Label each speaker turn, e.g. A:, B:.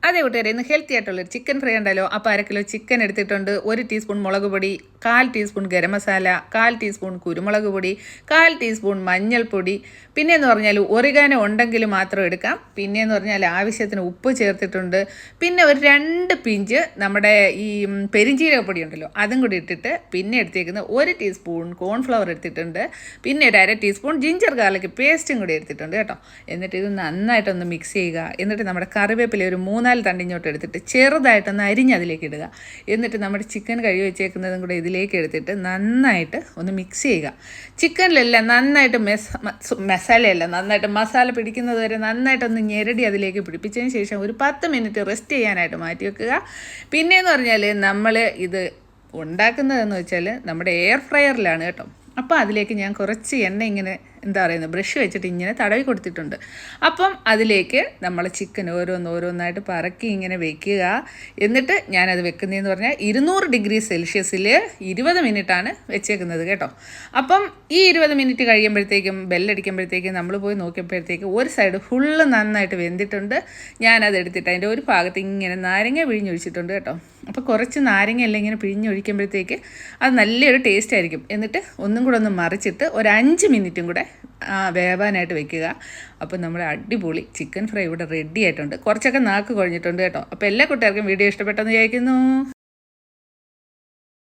A: അതെ കൂട്ടുകാരെ, ഇന്ന് ഹെൽത്തി ആയിട്ടുള്ളൊരു ചിക്കൻ ഫ്രൈ ഉണ്ടല്ലോ. അപ്പോൾ 1/2 കിലോ ചിക്കൻ എടുത്തിട്ടുണ്ട്. 1 ടീസ്പൂൺ മുളക് പൊടി, 1/4 ടീസ്പൂൺ ഗരം മസാല, 1/4 ടീസ്പൂൺ കുരുമുളക് പൊടി, 1/4 ടീസ്പൂൺ മഞ്ഞൾപ്പൊടി. പിന്നെയെന്ന് പറഞ്ഞാൽ ഒറിഗാനോ ഉണ്ടെങ്കിൽ മാത്രം എടുക്കാം. പിന്നെയെന്ന് പറഞ്ഞാൽ ആവശ്യത്തിന് ഉപ്പ് ചേർത്തിട്ടുണ്ട്. പിന്നെ ഒരു 2 പിഞ്ച് നമ്മുടെ ഈ പെരിഞ്ജീരകപ്പൊടി ഉണ്ടല്ലോ, അതും കൂടി ഇട്ടിട്ട് പിന്നെ എടുത്തേക്കുന്ന 1 ടീസ്പൂൺ കോൺഫ്ലവർ എടുത്തിട്ടുണ്ട്. പിന്നെ ഒരു 1/2 ടീസ്പൂൺ ജിഞ്ചർ ഗാർലിക് പേസ്റ്റും കൂടി എടുത്തിട്ടുണ്ട് കേട്ടോ. എന്നിട്ട് ഇത് നന്നായിട്ടൊന്ന് മിക്സ് ചെയ്യുക. എന്നിട്ട് നമ്മുടെ കറിവേപ്പില ഒരു 3-4 തണ്ടിഞ്ഞോട്ട് എടുത്തിട്ട് ചെറുതായിട്ടൊന്ന് അരിഞ്ഞതിലേക്ക് ഇടുക. എന്നിട്ട് നമ്മുടെ ചിക്കൻ കഴുകി വെച്ചേക്കുന്നതും കൂടെ ഇതിലേക്ക് എടുത്തിട്ട് നന്നായിട്ട് ഒന്ന് മിക്സ് ചെയ്യുക. ചിക്കനിലെല്ലാം നന്നായിട്ട് നന്നായിട്ട് മസാല പിടിക്കുന്നത് വരെ നന്നായിട്ടൊന്ന് ഞെരടി അതിലേക്ക് പിടിപ്പിച്ചതിന് ശേഷം ഒരു 10 മിനിറ്റ് റെസ്റ്റ് ചെയ്യാനായിട്ട് മാറ്റി വെക്കുക. പിന്നെയെന്ന് പറഞ്ഞാൽ നമ്മൾ ഇത് ഉണ്ടാക്കുന്നതെന്ന് വെച്ചാൽ നമ്മുടെ എയർ ഫ്രയറിലാണ് കേട്ടോ. അപ്പോൾ അതിലേക്ക് ഞാൻ കുറച്ച് എണ്ണ ഇങ്ങനെ ബ്രഷ് വെച്ചിട്ട് ഇങ്ങനെ തടവി കൊടുത്തിട്ടുണ്ട്. അപ്പം അതിലേക്ക് നമ്മൾ ചിക്കൻ ഓരോന്നായിട്ട് പറക്കി ഇങ്ങനെ വെക്കുക. എന്നിട്ട് ഞാനത് വെക്കുന്നതെന്ന് പറഞ്ഞാൽ 200 ഡിഗ്രി സെൽഷ്യസിൽ 20 മിനിറ്റാണ് വെച്ചേക്കുന്നത് കേട്ടോ. അപ്പം ഈ 20 മിനിറ്റ് കഴിയുമ്പോഴത്തേക്കും ബെല്ലടിക്കുമ്പോഴത്തേക്കും നമ്മൾ പോയി നോക്കിയപ്പോഴത്തേക്കും ഒരു സൈഡ് ഫുള്ള് നന്നായിട്ട് വെന്തിട്ടുണ്ട്. ഞാനത് എടുത്തിട്ട് അതിൻ്റെ ഒരു ഭാഗത്ത് ഇങ്ങനെ നാരങ്ങ പിഴിഞ്ഞൊഴിച്ചിട്ടുണ്ട് കേട്ടോ. അപ്പോൾ കുറച്ച് നാരങ്ങ എല്ലാം ഇങ്ങനെ പിഴിഞ്ഞൊഴിക്കുമ്പോഴത്തേക്ക് അത് നല്ലൊരു ടേസ്റ്റ് ആയിരിക്കും. എന്നിട്ട് ഒന്നും കൂടെ ഒന്ന് മറിച്ചിട്ട് ഒരു 5 മിനിറ്റും കൂടെ വേവാനായിട്ട് വെക്കുക. അപ്പോൾ നമ്മുടെ അടിപൊളി ചിക്കൻ ഫ്രൈ ഇവിടെ റെഡി ആയിട്ടുണ്ട്. കുറച്ചൊക്കെ നാക്ക് കുഴഞ്ഞിട്ടുണ്ട് കേട്ടോ. അപ്പോൾ എല്ലാ കൂട്ടുകാർക്കും വീഡിയോ ഇഷ്ടപ്പെട്ടെന്ന് വിചാരിക്കുന്നു.